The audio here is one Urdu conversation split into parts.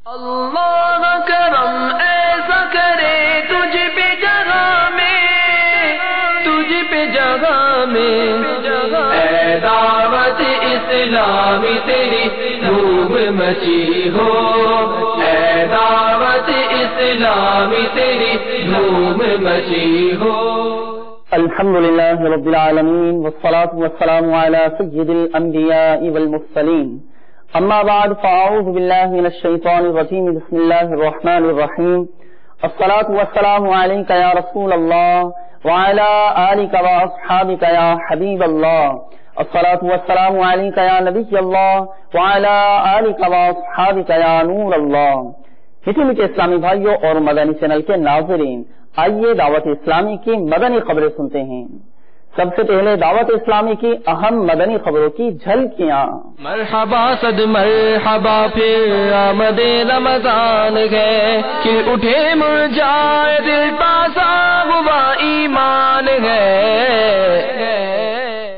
اللہ کرم ایسا کرے تجھ پہ جگہ میں اے دعوت اسلامی تیری دھوم مچی ہو، اے دعوت اسلامی تیری دھوم مچی ہو۔ الحمدللہ رب العالمین والصلاة والسلام علی سید الانبیاء والمرسلین، اما بعد فاعوذ باللہ من الشیطان الرجیم، بسم اللہ الرحمن الرحیم۔ الصلاة والسلام علیک یا رسول اللہ وعلی آلک واصحابک یا حبیب اللہ، الصلاة والسلام علیک یا نبی اللہ وعلی آلک واصحابک یا نور اللہ۔ میٹھے میٹھے اسلامی بھائیوں اور مدنی چینل کے ناظرین، آئیے دعوت اسلامی کی مدنی خبریں سنتے ہیں۔ سب سے پہلے دعوت اسلامی کی اہم مدنی خبروں کی جھلکیاں۔ مرحبا صد مرحبا پھر آمد رمضان ہے، کہ اٹھے مرجائے دل تازہ ہوا ایمان ہے۔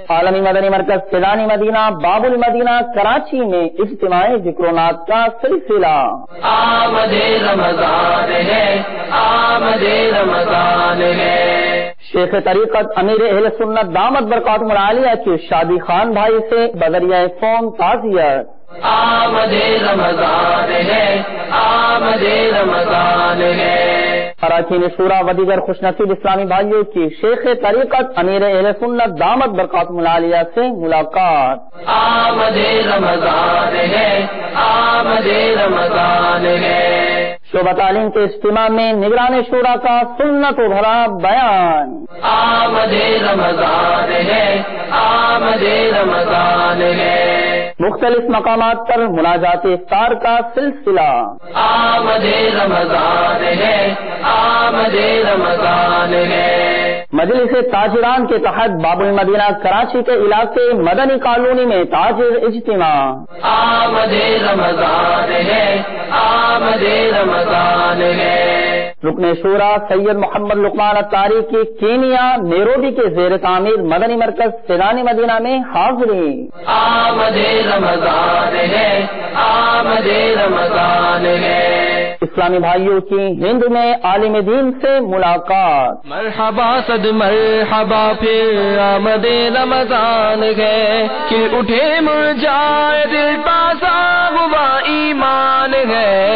عالمی مدنی مرکز فیضان مدینہ باب المدینہ کراچی میں اجتماع ذکر و نعت کا سلسلہ۔ آمد رمضان ہے، آمد رمضان ہے۔ شیخ طریقت امیر اہل سنت دامت برکاتہم العالیہ کی شادی خان بھائی سے بذریعہ فون تعزیت۔ آمد رمضان ہے، آمد رمضان ہے۔ اراکین شورا و دیگر خوش نصیب اسلامی بھائیوں کی شیخ طریقت امیر اہل سنت دامت برکاتہم العالیہ سے ملاقات۔ آمد رمضان ہے، آمد رمضان ہے۔ شعبہ تعلیم کے اجتماع میں نگران شورا کا سنت و بھرا بیان۔ آمد رمضان ہے، آمد رمضان ہے۔ مختلف مقامات پر مناجات افطار کا سلسلہ۔ آمد رمضان ہے، آمد رمضان ہے۔ مجلس تاجران کے تحت باب المدینہ کراچی کے علاقے مدنی کالونی میں تاجر اجتماع۔ آمد رمضان ہے، آمد رمضان ہے۔ رکن شورا سید محمد لقمان اتاری کی کینیا نیروبی کے زیر تعمیر مدنی مرکز فیضان مدینہ میں حاضری۔ آمد رمضان ہے، آمد رمضان ہے۔ اسلامی بھائیوں کی ہند میں عالم دین سے ملاقات۔ مرحبا صد مرحبا پھر آمد رمضان ہے، کہ اٹھے مرجائے دل تازہ ہوا ایمان ہے۔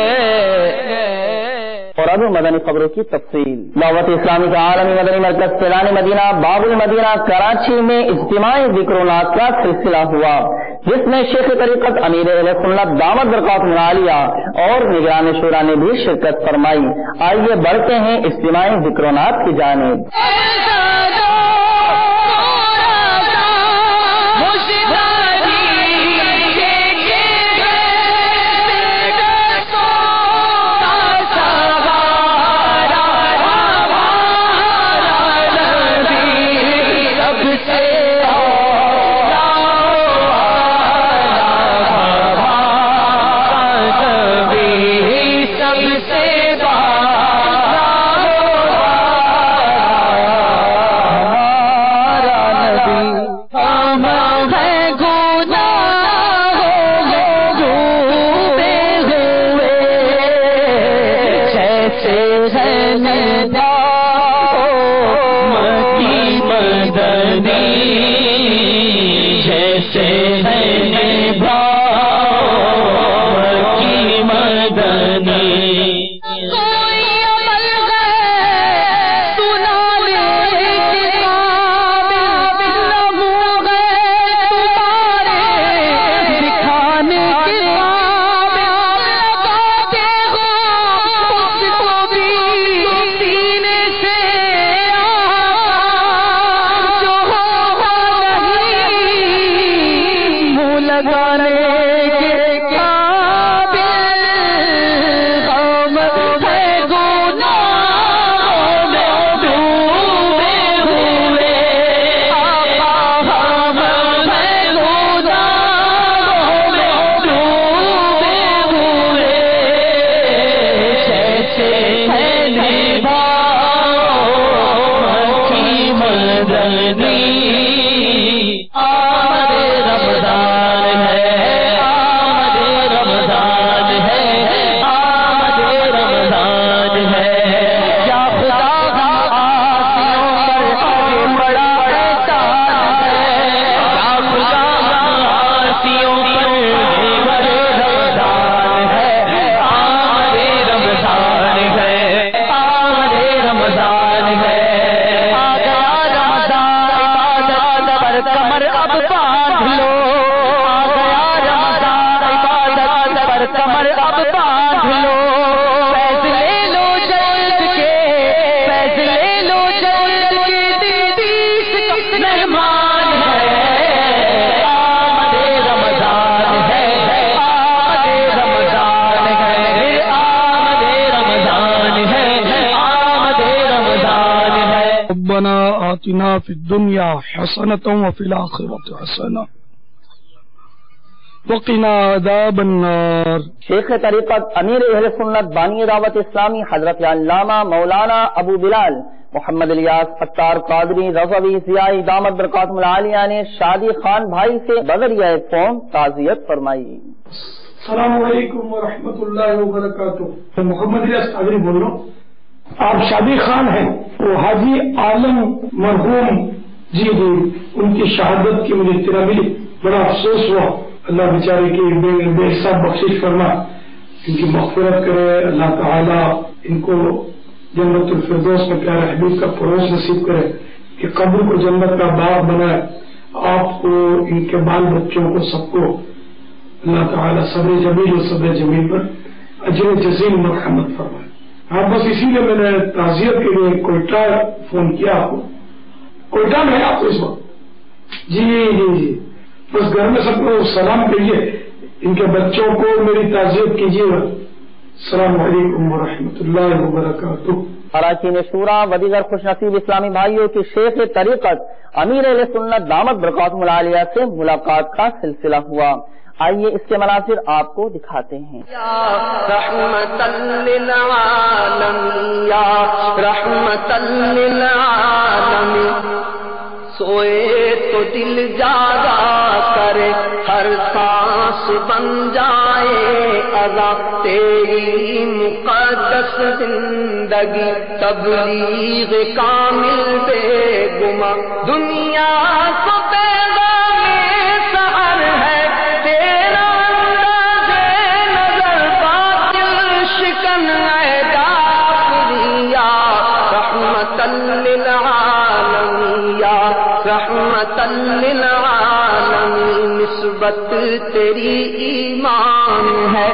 اور اب مدنی خبروں کی تفصیل۔ دعوت اسلامی کا عالمی مدنی مرکز فیضان مدینہ باب المدینہ کراچی میں اجتماع ذکر و نعت کا سلسلہ ہوا، جس میں شیخ طریقت امیر اہل سنت دامت برکاتہم العالیہ اور نگران شورا نے بھی شرکت فرمائی۔ آئیے بڑھتے ہیں اجتماع ذکر و نعت کی جانب۔ ربنا آتنا فی الدنیا حسنۃ وفی الآخرۃ حسنۃ وقنا عذاب النار۔ شیخ طریقت امیر اہل سنت بانی دعوت اسلامی حضرت علامہ مولانا ابو بلال محمد الیاس اتار قادری رضوی ضیائی دامت برکاتہ العالیہ نے شادی خان بھائی سے بذریعہ فون تعزیت فرمائی۔ السلام علیکم ورحمۃ اللہ وبرکاتہ۔ میں محمد الیاس قادری بول رہا ہوں۔ آپ شادی خان ہیں، وہ حاجی عالم مرحوم جی ان کی شہادت کی مجھے اطلاع ملی، بڑا افسوس ہوا۔ اللہ بیچارے کی بے حساب بخشش فرما، ان کی مغفرت کرے اللہ تعالیٰ، ان کو جنت الفردوس میں پیارے حبیب کا پڑوس نصیب کرے، کہ قبر کو جنت کا باغ بنائے، آپ کو، ان کے بال بچوں کو، سب کو اللہ تعالیٰ صبر جمیل اور صبر جمیل پر اجر جزیل مرحمت فرمائے۔ آپ بس اسی لیے میں نے تعزیت کے لیے کوئٹہ فون کیا آپ کو۔ کوئٹہ میں آپ کو اس وقت؟ جی جی جی، بس گھر میں سب کو سلام کریے، ان کے بچوں کو میری تعزیت کیجیے گا۔ السلام علیکم ورحمۃ اللہ وبرکاتہ۔ اراکین شورا و دیگر خوش نصیب اسلامی بھائیوں کی شیخ طریقت امیر اہل سنت دامت برکاتہ العالیہ سے ملاقات کا سلسلہ ہوا، آئیے اس کے مناظر آپ کو دکھاتے ہیں۔ رحمتاً للعالمین، یا رحمتاً للعالمین، سوئے تو دل جاگا کرے، ہر سانس بن جائے اذا تیری مقدس زندگی، تبلیغ کامل بے گما دنیا کو پیغام سحر ہے تیرا، انداز نظر باطل شکن ہے کافریا، رحمتاً للعالمین، یا رحمتاً للعالمین، نسبت تیری ایمان ہے،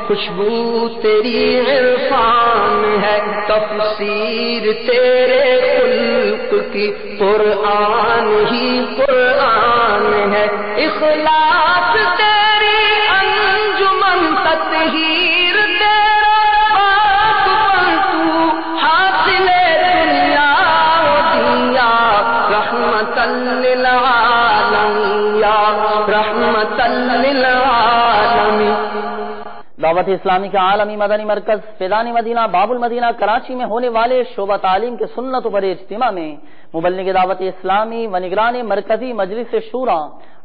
خوشبو تیری عرفان ہے، تفسیر تیرے خلق کی قرآن ہی قرآن ہے، اخلاص تیری انجمن، تطہیر تیرا پاک پلٹو، حاصل دنیا و دنیا، رحمتاً للعالمین، یا رحمتاً للعالمین۔ دعوت اسلامی کا عالمی مدنی مرکز فیضان مدینہ باب المدینہ کراچی میں ہونے والے شعبہ تعلیم کے سنت پر اجتماع میں مبلغ دعوت اسلامی و نگران مرکزی مجلس شورا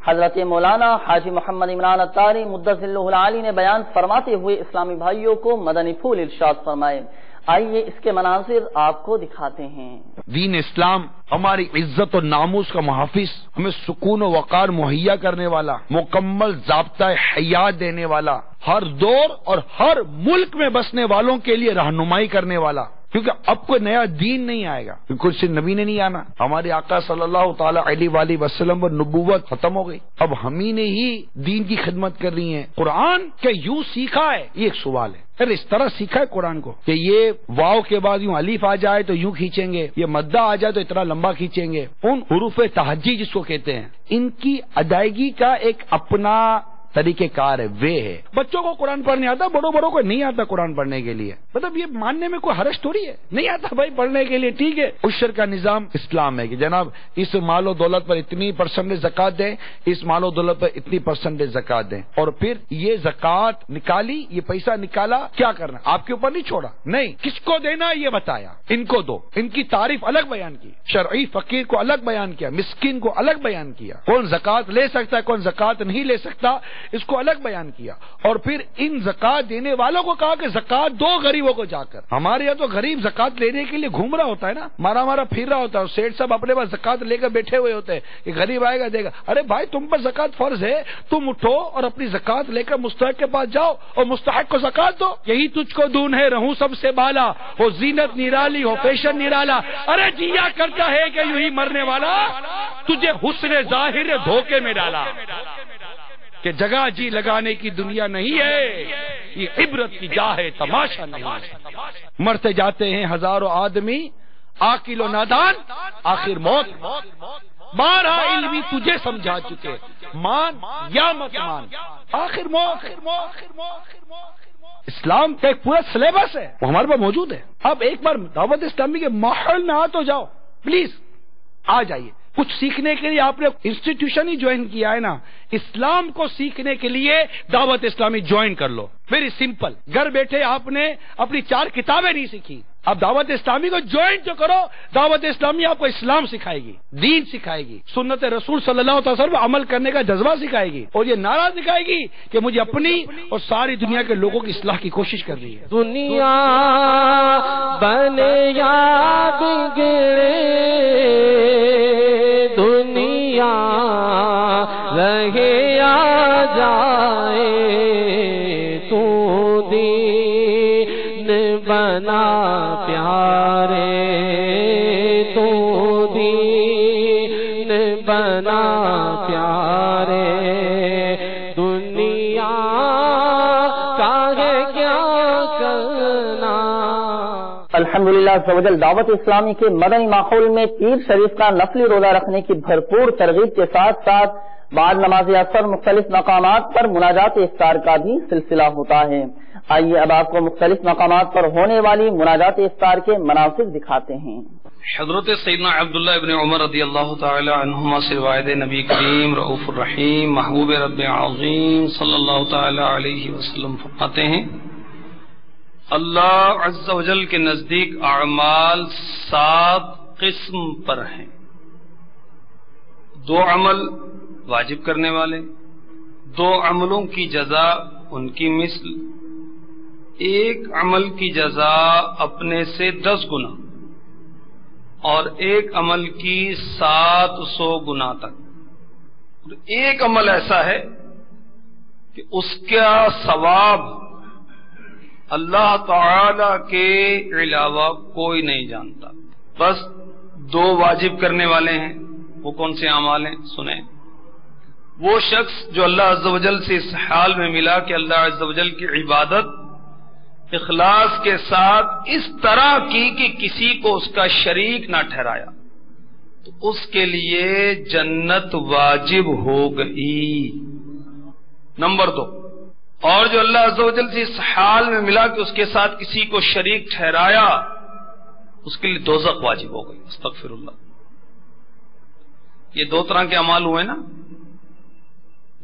حضرت مولانا حاجی محمد عمران اتاری مدثر اللہ العالی نے بیان فرماتے ہوئے اسلامی بھائیوں کو مدنی پھول ارشاد فرمائے، آئیے اس کے مناظر آپ کو دکھاتے ہیں۔ دین اسلام ہماری عزت و ناموس کا محافظ، ہمیں سکون و وقار مہیا کرنے والا، مکمل ضابطۂ حیات دینے والا، ہر دور اور ہر ملک میں بسنے والوں کے لیے رہنمائی کرنے والا، کیونکہ اب کوئی نیا دین نہیں آئے گا، کچھ سے نبی نے نہیں آنا۔ ہمارے آقا صلی اللہ تعالی علیہ وآلہ وسلم پر نبوت ختم ہو گئی، اب ہم ہی نے ہی دین کی خدمت کر رہی ہیں۔ قرآن کیا یوں سیکھا ہے؟ یہ ایک سوال ہے، پھر اس طرح سیکھا ہے قرآن کو کہ یہ واو کے بعد یوں الف آ جائے تو یوں کھینچیں گے، یہ مدہ آ جائے تو اتنا لمبا کھینچیں گے۔ ان حروف تہجی جس کو کہتے ہیں، ان کی ادائیگی کا ایک اپنا طریقہ کار ہے، وے ہے۔ بچوں کو قرآن پڑھنے آتا، بڑوں کو نہیں آتا قرآن پڑھنے کے لیے، مطلب یہ ماننے میں کوئی حرج تھوڑی ہے، نہیں آتا بھائی پڑھنے کے لیے، ٹھیک ہے۔ عشر کا نظام اسلام ہے کہ جناب اس مال و دولت پر اتنی % زکات دیں، اس مال و دولت پر اتنی % زکات دیں، اور پھر یہ زکات نکالی، یہ پیسہ نکالا، کیا کرنا آپ کے اوپر نہیں چھوڑا، نہیں کس کو دینا یہ بتایا، ان کو دو، ان کی تعریف الگ بیان کی، شرعی فقیر کو الگ بیان کیا، مسکین کو الگ بیان کیا، کون زکات لے سکتا ہے کون زکات نہیں لے سکتا اس کو الگ بیان کیا، اور پھر ان زکات دینے والوں کو کہا کہ زکات دو غریبوں کو جا کر۔ ہمارے یہاں تو غریب زکات لینے کے لیے گھوم رہا ہوتا ہے نا، مارا پھر رہا ہوتا ہے، سیٹ صاحب اپنے پاس زکات لے کر بیٹھے ہوئے ہوتے ہیں کہ غریب آئے گا دے گا۔ ارے بھائی تم پر زکات فرض ہے، تم اٹھو اور اپنی زکات لے کر مستحق کے پاس جاؤ اور مستحق کو زکات دو۔ یہی تجھ کو دون ہے رہوں سب سے بالا، ہو زینت نرالی ہو فیشن نرالا، ارے جیا کرتا ہے کہ یوں ہی مرنے والا، تجھے حسن ظاہر دھوکے میں ڈالا، کہ جگہ جی لگانے کی دنیا نہیں ہے، یہ عبرت کی جا ہے تماشا نہیں ہے۔ مرتے جاتے ہیں ہزاروں آدمی، عاقل و نادان آخر موت، بارہ علمی تجھے سمجھا چکے، مان یا مت مان آخر موت۔ اسلام کا ایک پورا سلیبس ہے، وہ ہمارے پاس موجود ہے۔ اب ایک بار دعوت اسلامی کے ماحول میں آ تو جاؤ، پلیز آ جائیے. کچھ سیکھنے کے لیے آپ نے انسٹیٹیوشن ہی جوائن کیا ہے نا, اسلام کو سیکھنے کے لیے دعوت اسلامی جوائن کر لو. Very simple. گھر بیٹھے آپ نے اپنی 4 کتابیں نہیں سیکھی, اب دعوت اسلامی کو جوائن تو کرو. دعوت اسلامی آپ کو اسلام سکھائے گی, دین سکھائے گی, سنت رسول صلی اللہ علیہ وسلم عمل کرنے کا جذبہ سکھائے گی, اور یہ نعرہ سکھائے گی کہ مجھے اپنی اور ساری دنیا کے لوگوں کی اصلاح کی کوشش کر رہی ہے. دنیا بنے یا بگڑے, دنیا رہے یا جائے, تو دین بنا پیارے, تو دین بنا پیارے, دنیا کا ہے کیا کرنا. الحمدللہ عز و جل دعوت اسلامی کے مدنی ماحول میں پیر شریف کا نفلی روزہ رکھنے کی بھرپور ترغیب کے ساتھ ساتھ بعد نماز اثر مختلف مقامات پر مناجات افطار کا بھی سلسلہ ہوتا ہے. آئیے اب آپ کو مختلف مقامات پر ہونے والی مناجات افطار کے مناظر دکھاتے ہیں. حضرت سیدنا عبداللہ ابن عمر رضی اللہ تعالی عنہما سے روایت نبی کریم رؤوف الرحیم محبوب رب عظیم صلی اللہ تعالی علیہ وسلم فرماتے ہیں, اللہ عز و جل کے نزدیک اعمال 7 قسم پر ہیں. 2 عمل واجب کرنے والے, 2 عملوں کی جزا ان کی مثل, 1 عمل کی جزا اپنے سے 10 گنا, اور 1 عمل کی 700 گنا تک. 1 عمل ایسا ہے کہ اس کا ثواب اللہ تعالی کے علاوہ کوئی نہیں جانتا. بس 2 واجب کرنے والے ہیں. وہ کون سے اعمال ہیں سنیں. وہ شخص جو اللہ عز و جل سے اس حال میں ملا کہ اللہ عز و جل کی عبادت اخلاص کے ساتھ اس طرح کی کہ کسی کو اس کا شریک نہ ٹھہرایا, تو اس کے لیے جنت واجب ہو گئی. نمبر 2, اور جو اللہ عز و جل سے اس حال میں ملا کہ اس کے ساتھ کسی کو شریک ٹھہرایا, اس کے لیے دوزخ واجب ہو گئی. استغفر اللہ. یہ 2 طرح کے اعمال ہوئے نا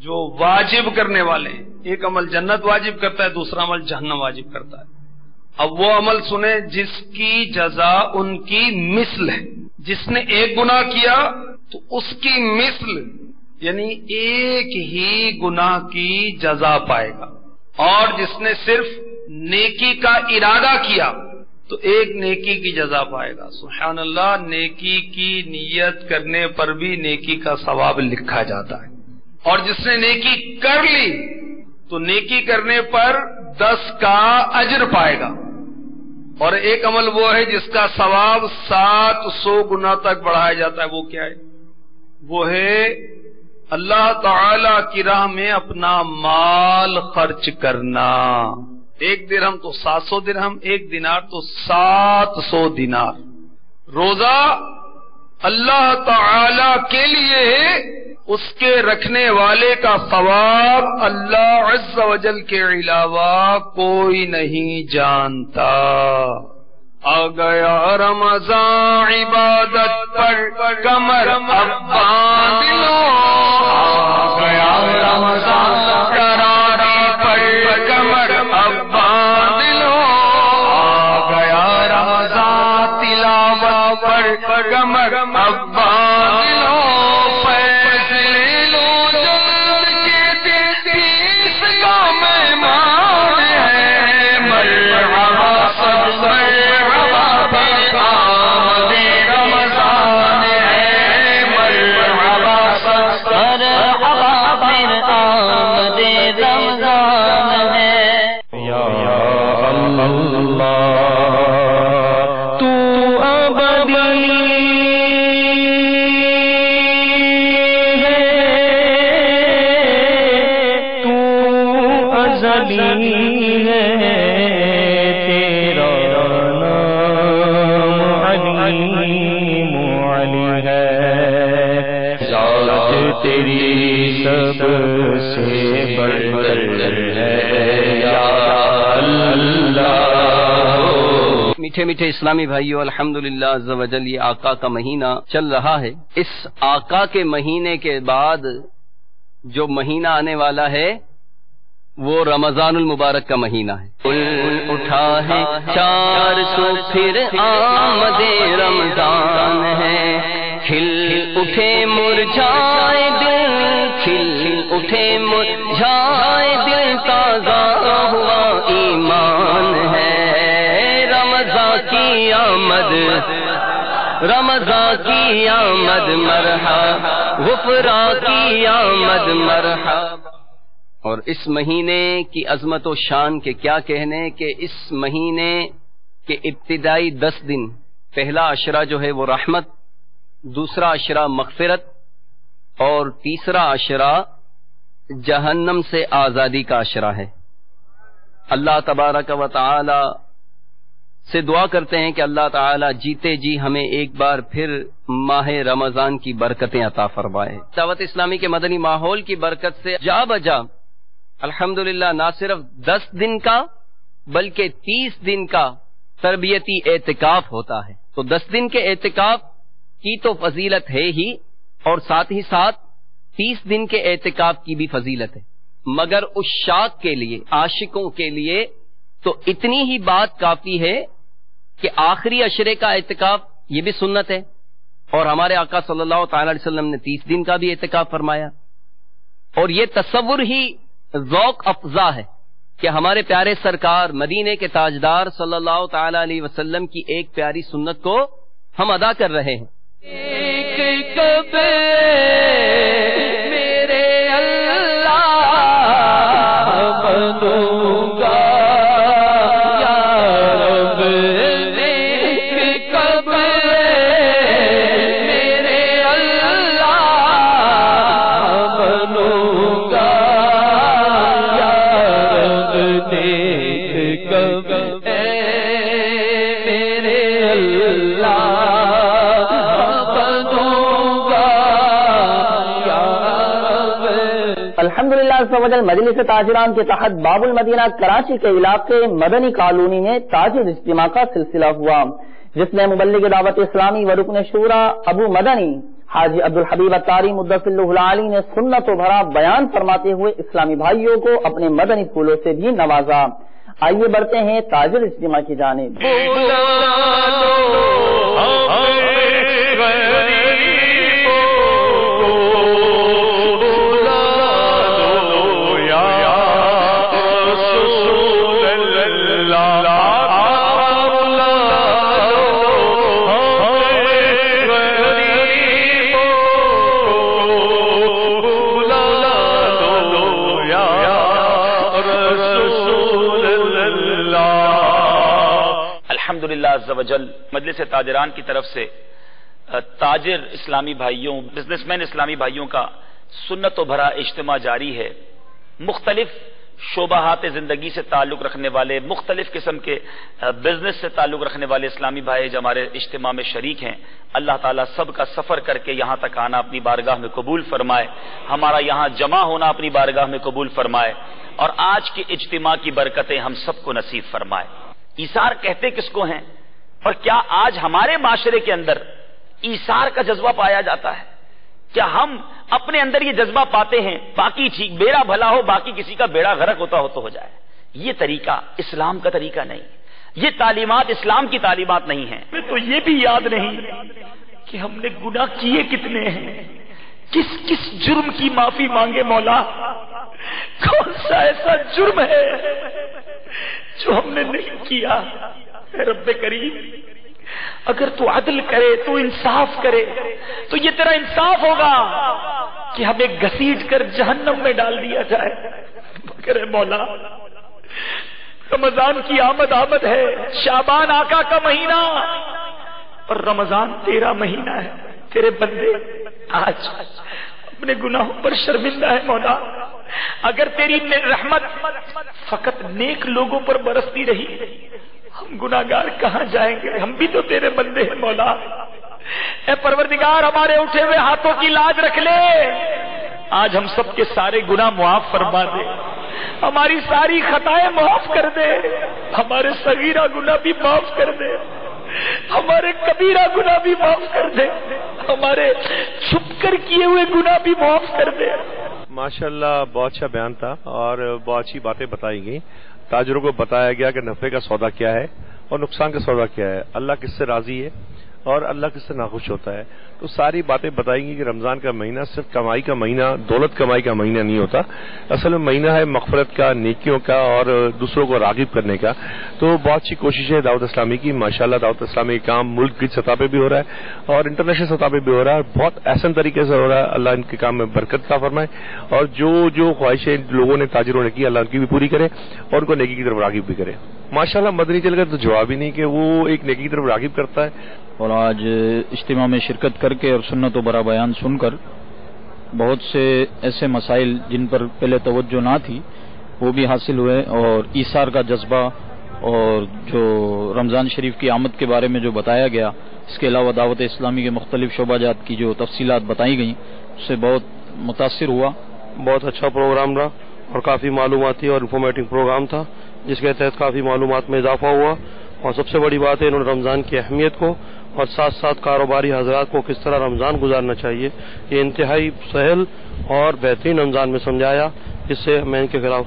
جو واجب کرنے والے ہیں. ایک عمل جنت واجب کرتا ہے, دوسرا عمل جہنم واجب کرتا ہے. اب وہ عمل سنیں جس کی جزا ان کی مثل ہے. جس نے 1 گناہ کیا تو اس کی مثل یعنی 1 ہی گناہ کی جزا پائے گا, اور جس نے صرف نیکی کا ارادہ کیا تو 1 نیکی کی جزا پائے گا. سبحان اللہ. نیکی کی نیت کرنے پر بھی نیکی کا ثواب لکھا جاتا ہے, اور جس نے نیکی کر لی تو نیکی کرنے پر 10 کا اجر پائے گا. اور 1 عمل وہ ہے جس کا ثواب 700 گنا تک بڑھایا جاتا ہے. وہ کیا ہے؟ وہ ہے اللہ تعالی کی راہ میں اپنا مال خرچ کرنا. 1 درہم تو 700 درہم, 1 دینار تو 700 دینار. روزہ اللہ تعالی کے لیے ہے, اس کے رکھنے والے کا ثواب اللہ عز و جل کے علاوہ کوئی نہیں جانتا. آ گیا رمضان عبادت پر کمر اب باندھ لو, آ گیا رمضان تراویح پر کمر اب باندھ لو, آ گیا رمضان تلاوت پر کمر اب باندھ لو. تیری سب سے بڑھ کر ہے یا اللہ. میٹھے میٹھے اسلامی بھائیو، الحمدللہ عز و جل یہ آقا کا مہینہ چل رہا ہے۔ اس آقا کے مہینے کے بعد جو مہینہ آنے والا ہے وہ رمضان المبارک کا مہینہ ہے۔ اٹھا ہے 400 پھر آمد رمضان ہے، کھل اٹھے مرجھائے دل، کھل اٹھے مرجھائے دل، تازہ ہوا ایمان ہے۔ رمضان کی آمد، رمضان کی آمد مرحبا، غفران کی آمد مرحبا۔ اور اس مہینے کی عظمت و شان کے کیا کہنے کہ اس مہینے کے ابتدائی 10 دن، پہلا عشرہ جو ہے وہ رحمت، دوسرا عشرہ مغفرت، اور تیسرا عشرہ جہنم سے آزادی کا عشرہ ہے۔ اللہ تبارک و تعالی سے دعا کرتے ہیں کہ اللہ تعالی جیتے جی ہمیں ایک بار پھر ماہ رمضان کی برکتیں عطا فرمائے۔ دعوت اسلامی کے مدنی ماحول کی برکت سے جا بجا الحمدللہ نہ صرف 10 دن کا بلکہ 30 دن کا تربیتی اعتکاف ہوتا ہے۔ تو 10 دن کے اعتکاف کی تو فضیلت ہے ہی، اور ساتھ ہی ساتھ 30 دن کے اعتکاف کی بھی فضیلت ہے، مگر اس شاق کے لیے، عاشقوں کے لیے تو اتنی ہی بات کافی ہے کہ آخری عشرے کا اعتکاف یہ بھی سنت ہے، اور ہمارے آقا صلی اللہ تعالی علیہ وسلم نے 30 دن کا بھی اعتکاف فرمایا۔ اور یہ تصور ہی ذوق افزا ہے کہ ہمارے پیارے سرکار مدینے کے تاجدار صلی اللہ تعالی علیہ وسلم کی ایک پیاری سنت کو ہم ادا کر رہے ہیں۔ میرے اللہ بنوں گا یا رب، ایک کب میرے اللہ بنوں گا یا رب، ایک کب میرے اللہ الحمدللہ عز و جل مجلس تاجران کے تحت باب المدینہ کراچی کے علاقے مدنی کالونی میں تاجر اجتماع کا سلسلہ ہوا، جس میں مبلغ دعوت اسلامی و رکن شورا ابو مدنی حاجی عبدالحبیب اتاری مدثر اللہ العالی نے سنت و بھرا بیان فرماتے ہوئے اسلامی بھائیوں کو اپنے مدنی پھولوں سے بھی نوازا۔ آئیے بڑھتے ہیں تاجر اجتماع کی جانب۔ الحمدللہ عز و جل مجلس تاجران کی طرف سے تاجر اسلامی بھائیوں، بزنس مین اسلامی بھائیوں کا سنت و بھرا اجتماع جاری ہے۔ مختلف شعبہات زندگی سے تعلق رکھنے والے، مختلف قسم کے بزنس سے تعلق رکھنے والے اسلامی بھائی جو ہمارے اجتماع میں شریک ہیں، اللہ تعالیٰ سب کا سفر کر کے یہاں تک آنا اپنی بارگاہ میں قبول فرمائے، ہمارا یہاں جمع ہونا اپنی بارگاہ میں قبول فرمائے، اور آج کے اجتماع کی برکتیں ہم سب کو نصیب فرمائے۔ ایثار کہتے کس کو ہیں، اور کیا آج ہمارے معاشرے کے اندر ایثار کا جذبہ پایا جاتا ہے؟ کیا ہم اپنے اندر یہ جذبہ پاتے ہیں باقی ٹھیک بیڑا بھلا ہو، باقی کسی کا بیڑا غرق ہوتا ہو تو ہو جائے؟ یہ طریقہ اسلام کا طریقہ نہیں، یہ تعلیمات اسلام کی تعلیمات نہیں ہیں۔ میں تو یہ بھی یاد نہیں کہ ہم نے گناہ کیے کتنے ہیں، کس کس جرم کی معافی مانگے مولا، کون سا ایسا جرم ہے جو ہم نے نہیں کیا؟ اے رب کریم، اگر تو عدل کرے، تو انصاف کرے، تو یہ تیرا انصاف ہوگا کہ ہمیں گھسیٹ کر جہنم میں ڈال دیا جائے۔ مگر اے مولا، رمضان کی آمد ہے، شعبان آقا کا مہینہ، اور رمضان تیرا مہینہ ہے۔ تیرے بندے آج اپنے گناہوں پر شرمندہ ہے مولا۔ اگر تیری رحمت فقط نیک لوگوں پر برستی رہی، ہم گناہگار کہاں جائیں گے؟ ہم بھی تو تیرے بندے ہیں مولا۔ اے پروردگار، ہمارے اٹھے ہوئے ہاتھوں کی لاج رکھ لے، آج ہم سب کے سارے گناہ معاف فرما دے۔ ہماری ساری خطائیں معاف کر دے، ہمارے صغیرہ گناہ بھی معاف کر دے، ہمارے کبیرہ گناہ بھی معاف کر دے، ہمارے چھپ کر کیے ہوئے گناہ بھی معاف کر دے۔ ماشاءاللہ بہت اچھا بیان تھا اور بہت اچھی باتیں بتائی گئی۔ تاجروں کو بتایا گیا کہ نفع کا سودا کیا ہے اور نقصان کا سودا کیا ہے، اللہ کس سے راضی ہے اور اللہ کس سے ناخوش ہوتا ہے۔ تو ساری باتیں بتائیں گی کہ رمضان کا مہینہ صرف کمائی کا مہینہ، دولت کمائی کا مہینہ نہیں ہوتا، اصل میں مہینہ ہے مغفرت کا، نیکیوں کا اور دوسروں کو راغب کرنے کا۔ تو بہت اچھی کوشش ہے دعوت اسلامی کی، ماشاءاللہ دعوت اسلامی کا کام ملک کی سطح پہ بھی ہو رہا ہے اور انٹرنیشنل سطح پہ بھی ہو رہا ہے، بہت احسن طریقے سے ہو رہا ہے۔ اللہ ان کے کام میں برکت عطا فرمائے اور جو خواہشیں لوگوں نے، تاجروں نے کی، اللہ ان کی بھی پوری کرے اور ان کو نیکی کی طرف راغب بھی کرے۔ ماشاءاللہ مدنی چل کر تو جواب ہی نہیں کہ وہ ایک نیکی کی طرف راغب کرتا ہے۔ اور آج اجتماع میں شرکت کر کے اور سنت و برا بیان سن کر بہت سے ایسے مسائل جن پر پہلے توجہ نہ تھی وہ بھی حاصل ہوئے، اور ایثار کا جذبہ اور جو رمضان شریف کی آمد کے بارے میں جو بتایا گیا، اس کے علاوہ دعوت اسلامی کے مختلف شعبہ جات کی جو تفصیلات بتائی گئیں اس سے بہت متاثر ہوا۔ بہت اچھا پروگرام رہا اور کافی معلوماتی اور انفارمیٹنگ پروگرام تھا جس کے تحت کافی معلومات میں اضافہ ہوا، اور سب سے بڑی بات ہے انہوں نے رمضان کی اہمیت کو اور ساتھ ساتھ کاروباری حضرات کو کس طرح رمضان گزارنا چاہیے یہ انتہائی سہل اور بہترین رمضان میں سمجھایا، جس سے میں ان کے خلاف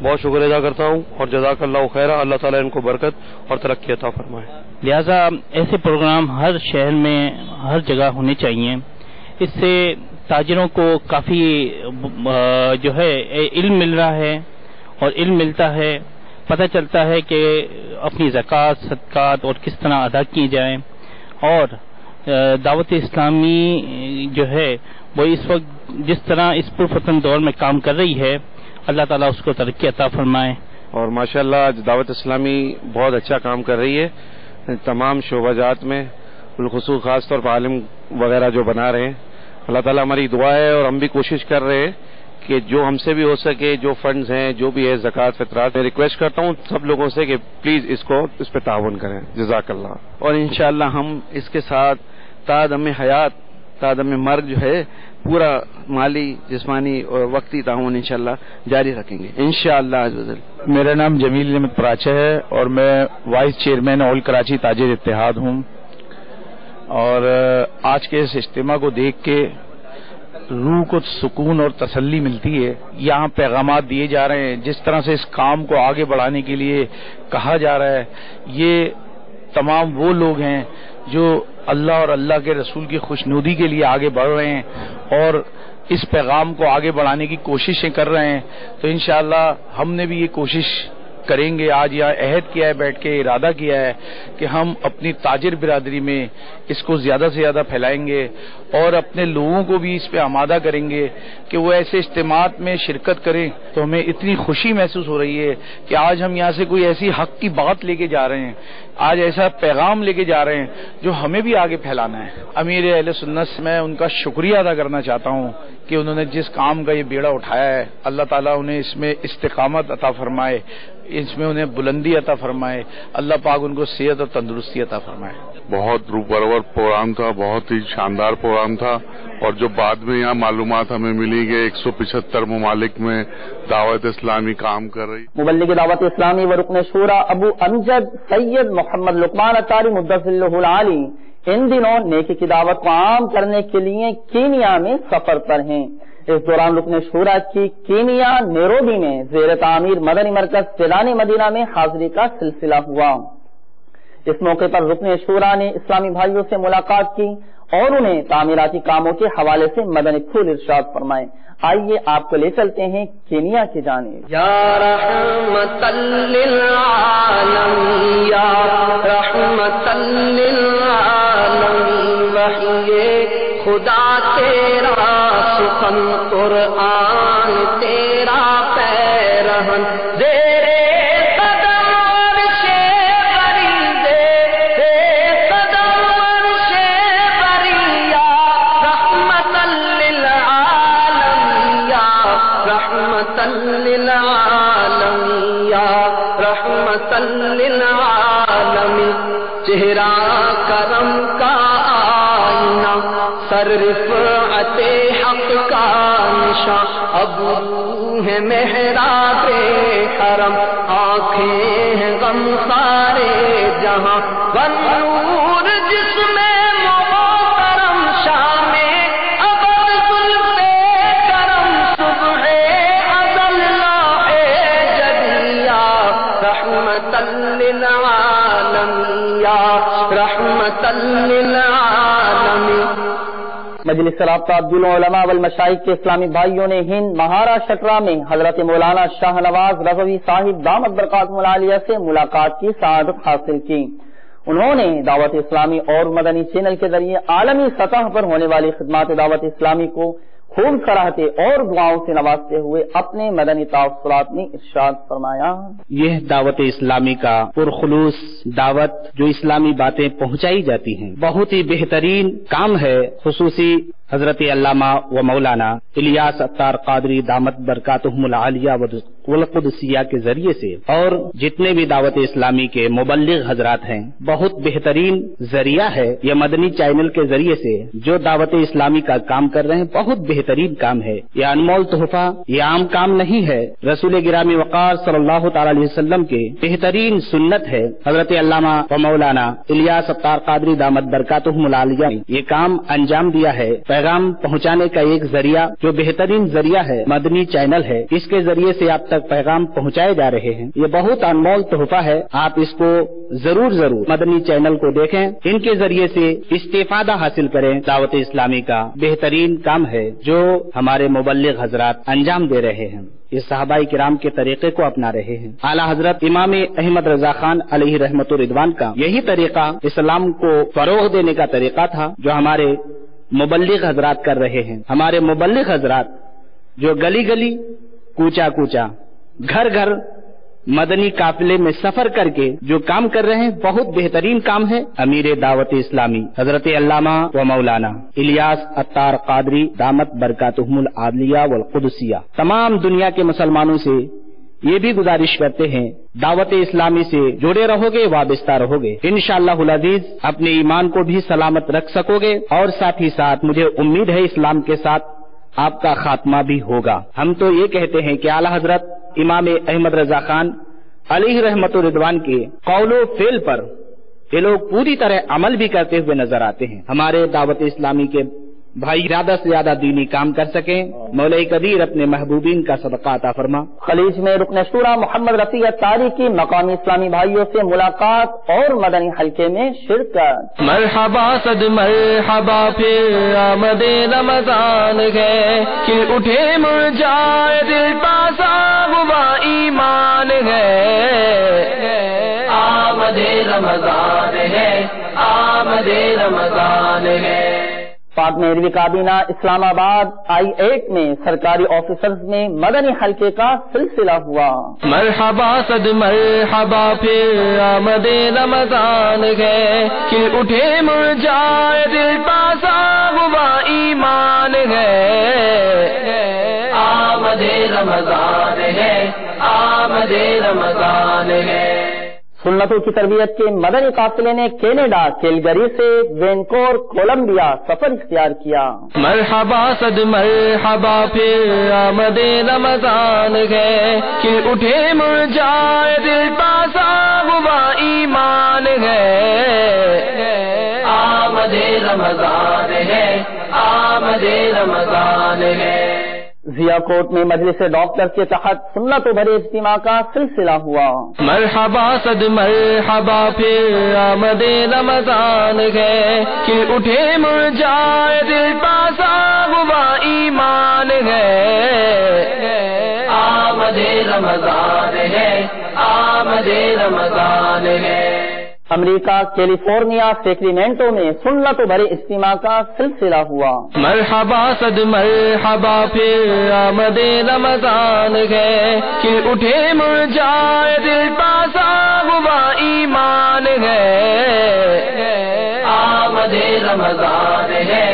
بہت شکر ادا کرتا ہوں اور جزاک اللہ خیرہ، اللہ تعالیٰ ان کو برکت اور ترقی عطا فرمائے۔ لہذا ایسے پروگرام ہر شہر میں ہر جگہ ہونے چاہیے، اس سے تاجروں کو کافی جو ہے علم مل رہا ہے، اور علم ملتا ہے، پتہ چلتا ہے کہ اپنی زکوٰۃ صدقات اور کس طرح ادا کی جائیں، اور دعوت اسلامی جو ہے وہ اس وقت جس طرح اس پرفتن دور میں کام کر رہی ہے، اللہ تعالیٰ اس کو ترقی عطا فرمائے۔ اور ماشاءاللہ آج دعوت اسلامی بہت اچھا کام کر رہی ہے تمام شعبہ جات میں، بالخصوص خاص طور پر عالم وغیرہ جو بنا رہے ہیں۔ اللہ تعالیٰ ہماری دعا ہے اور ہم بھی کوشش کر رہے ہیں کہ جو ہم سے بھی ہو سکے، جو فنڈز ہیں، جو بھی ہے زکوٰۃ فطرات، میں ریکویسٹ کرتا ہوں سب لوگوں سے کہ پلیز اس پہ تعاون کریں، جزاک اللہ۔ اور انشاءاللہ ہم اس کے ساتھ تا دم حیات، تا دم مرگ جو ہے پورا مالی، جسمانی اور وقتی تعاون انشاءاللہ جاری رکھیں گے انشاءاللہ عز و جل۔ میرا نام جمیل احمد پراچا ہے اور میں وائس چیئرمین آل کراچی تاجر اتحاد ہوں، اور آج کے اس اجتماع کو دیکھ کے روح کو سکون اور تسلی ملتی ہے۔ یہاں پیغامات دیے جا رہے ہیں، جس طرح سے اس کام کو آگے بڑھانے کے لیے کہا جا رہا ہے، یہ تمام وہ لوگ ہیں جو اللہ اور اللہ کے رسول کی خوشنودی کے لیے آگے بڑھ رہے ہیں اور اس پیغام کو آگے بڑھانے کی کوششیں کر رہے ہیں۔ تو انشاءاللہ ہم نے بھی یہ کوشش کریں گے، آج یہاں عہد کیا ہے، بیٹھ کے ارادہ کیا ہے کہ ہم اپنی تاجر برادری میں اس کو زیادہ سے زیادہ پھیلائیں گے اور اپنے لوگوں کو بھی اس پہ آمادہ کریں گے کہ وہ ایسے اجتماعات میں شرکت کریں۔ تو ہمیں اتنی خوشی محسوس ہو رہی ہے کہ آج ہم یہاں سے کوئی ایسی حق کی بات لے کے جا رہے ہیں، آج ایسا پیغام لے کے جا رہے ہیں جو ہمیں بھی آگے پھیلانا ہے۔ امیر اہل سنت سے میں ان کا شکریہ ادا کرنا چاہتا ہوں کہ انہوں نے جس کام کا یہ بیڑا اٹھایا ہے، اللہ تعالیٰ انہیں اس میں استقامت عطا فرمائے، اس میں انہیں بلندی عطا فرمائے، اللہ پاک ان کو صحت اور تندرستی عطا فرمائے۔ بہت روح پرور پروگرام تھا، بہت ہی شاندار پروگرام تھا، اور جو بعد میں یہاں معلومات ہمیں ملی کہ 175 ممالک میں دعوت اسلامی کام کر رہی۔ مبلغ دعوت اسلامی و رکن شورا ابو امجد سید محمد لقمان اطاری مدثر العالی ان دنوں نیکی کی دعوت کو عام کرنے کے لیے کینیا میں سفر پر ہیں۔ اس دوران رکن شورا کی کینیا نیروبی میں زیر تعمیر مدنی مرکز فیضان مدینہ میں حاضری کا سلسلہ ہوا۔ اس موقع پر رکن شورا نے اسلامی بھائیوں سے ملاقات کی اور انہیں تعمیراتی کاموں کے حوالے سے مدنی پھول ارشاد فرمائے۔ آئیے آپ کو لے چلتے ہیں کینیا کی جانب۔ یا رحمت للعالم یا رحمت للعالم وحی خدا تیرا سخن قرآن تیرا پیرہن چہرہ کرم کا آئینہ سر رفعت حق کا نشاں ابو ہیں محراب حرم، آنکھیں ہیں غم سارے جہاں، ونور جس میں محترم شام ابد زلف کرم، صبح ازل لاہ جدیا، رحمتا للعالمین رحمتا للعالمین۔ مجلس رابطہ عبدالعلماء والمشائخ کے اسلامی بھائیوں نے ہند مہاراشٹرا میں حضرت مولانا شاہ نواز رضوی صاحب دامت برکاتہم العالیہ سے ملاقات کی سعادت حاصل کی۔ انہوں نے دعوت اسلامی اور مدنی چینل کے ذریعے عالمی سطح پر ہونے والی خدمات دعوت اسلامی کو خوب سراہتے اور دعاؤں سے نوازتے ہوئے اپنے مدنی تاثرات میں ارشاد فرمایا، یہ دعوت اسلامی کا پرخلوص دعوت جو اسلامی باتیں پہنچائی جاتی ہیں بہت ہی بہترین کام ہے، خصوصی حضرت علامہ و مولانا الیاس عطار قادری دامت برکاتہم العالیہ والقدسیہ کے ذریعے سے، اور جتنے بھی دعوت اسلامی کے مبلغ حضرات ہیں بہت بہترین ذریعہ ہے یہ مدنی چینل کے ذریعے سے جو دعوت اسلامی کا کام کر رہے ہیں، بہت بہترین کام ہے، یہ انمول تحفہ، یہ عام کام نہیں ہے، رسول گرامی وقار صلی اللہ تعالی علیہ وسلم کے بہترین سنت ہے۔ حضرت علامہ و مولانا الیاس عطار قادری دامت برکاتہم العالیہ نے یہ کام انجام دیا ہے، پیغام پہنچانے کا ایک ذریعہ جو بہترین ذریعہ ہے مدنی چینل ہے، اس کے ذریعے سے آپ تک پیغام پہنچائے جا رہے ہیں، یہ بہت انمول تحفہ ہے، آپ اس کو ضرور مدنی چینل کو دیکھیں، ان کے ذریعے سے استفادہ حاصل کریں، دعوت اسلامی کا بہترین کام ہے جو ہمارے مبلغ حضرات انجام دے رہے ہیں، یہ صحابہ کرام کے طریقے کو اپنا رہے ہیں۔ اعلیٰ حضرت امام احمد رضا خان علیہ رحمت الرضوان کا یہی طریقہ اسلام کو فروغ دینے کا طریقہ تھا جو ہمارے مبلغ حضرات کر رہے ہیں۔ ہمارے مبلغ حضرات جو گلی گلی کوچا کوچا گھر گھر مدنی قافلے میں سفر کر کے جو کام کر رہے ہیں بہت بہترین کام ہے۔ امیر دعوت اسلامی حضرت علامہ و مولانا الیاس عطار قادری دامت برکاتہم العالیہ والقدسیہ تمام دنیا کے مسلمانوں سے یہ بھی گزارش کرتے ہیں دعوت اسلامی سے جڑے رہو گے، وابستہ رہو گے، انشاءاللہ العزیز اپنے ایمان کو بھی سلامت رکھ سکو گے، اور ساتھ ہی ساتھ مجھے امید ہے اسلام کے ساتھ آپ کا خاتمہ بھی ہوگا۔ ہم تو یہ کہتے ہیں کہ اعلیٰ حضرت امام احمد رضا خان علیہ رحمت الرضوان کے قول و فعل پر یہ لوگ پوری طرح عمل بھی کرتے ہوئے نظر آتے ہیں۔ ہمارے دعوت اسلامی کے بھائی زیادہ سے زیادہ دینی کام کر سکیں، مولا کبیر اپنے محبوبین کا صدقہ عطا فرما۔ خلیج میں رکن شورا محمد رفیع اتاری کی مقامی اسلامی بھائیوں سے ملاقات اور مدنی حلقے میں شرکت۔ مرحبا صد مرحبا پھر آمد رمضان ہے، کھل اٹھے مرجائے دل پاسا ہوا ایمان ہے، آمد رمضان ہے، آمد رمضان ہے۔ پاک مہروی کابینہ اسلام آباد I-8 میں سرکاری آفیسرز میں مدنی حلقے کا سلسلہ ہوا۔ مرحبا صد مرحبا پھر آمد رمضان ہے، کھل اٹھے مرجائے دل پاسا ہوا ایمان ہے، آمد رمضان ہے، آمد رمضان ہے۔ سنتوں کی تربیت کے مدنی قافلے نے کینیڈا کیلگری سے وینکور کولمبیا سفر اختیار کیا۔ مرحبا صد مرحبا پھر آمد رمضان ہے، کھل اٹھے مرجائے دل پاسا ہوا ایمان ہے، آمد رمضان ہے، آمد رمضان ہے۔ ضیا کوٹ میں مجلس ڈاکٹر کے تحت سنت و بھرے اجتماع کا سلسلہ ہوا۔ مرحبا صد مرحبا پھر آمد رمضان ہے، کھل اٹھے مرجائے دل پاسا ہوا ایمان ہے، آمد رمضان ہے، آمد رمضان ہے۔ امریکہ کیلیفورنیا سیکریمنٹو میں سنت و بھرے اجتماع کا سلسلہ ہوا۔ مرحبا صد مرحبا پھر آمد رمضان ہے، کھل اٹھے مرجائے دل پاسا ہوا ایمان ہے، آمد رمضان ہے،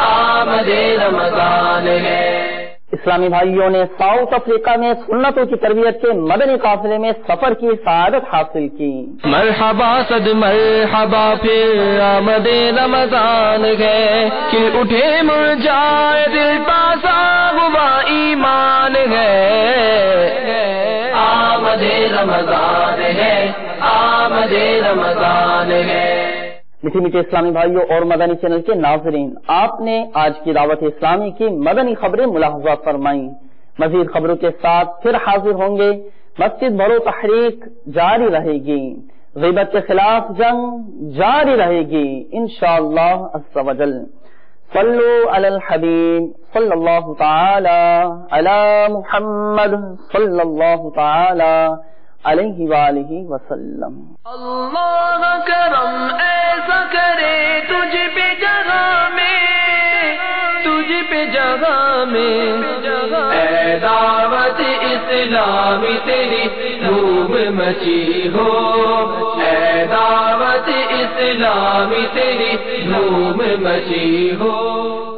آمد رمضان ہے۔ اسلامی بھائیوں نے ساؤتھ افریقہ میں سنتوں کی تربیت کے مدنی قافلے میں سفر کی سعادت حاصل کی۔ مرحبا صد مرحبا پھر آمد رمضان ہے، کھل اٹھے مرجائے دل تازہ ہوا ایمان ہے، آمد رمضان ہے، آمد رمضان ہے۔ میٹھے میٹھے اسلامی بھائیوں اور مدنی چینل کے ناظرین، آپ نے آج کی دعوت اسلامی کی مدنی خبریں ملاحظات فرمائیں۔ مزید خبروں کے ساتھ پھر حاضر ہوں گے۔ مسجد بھرو تحریک جاری رہے گی، غیبت کے خلاف جنگ جاری رہے گی انشاءاللہ عز و جل۔ صلو علی الحبیب صلی اللہ تعالی علی محمد صلی اللہ تعالی علیہ وآلہ وسلم۔ اللہ کرم ایسا کرے تجھ پہ جگہ میں، تجھ پہ جگہ میں، اے دعوت اسلامی تیری دھوم مچی ہو، اے دعوت اسلامی تیری دھوم مچی ہو۔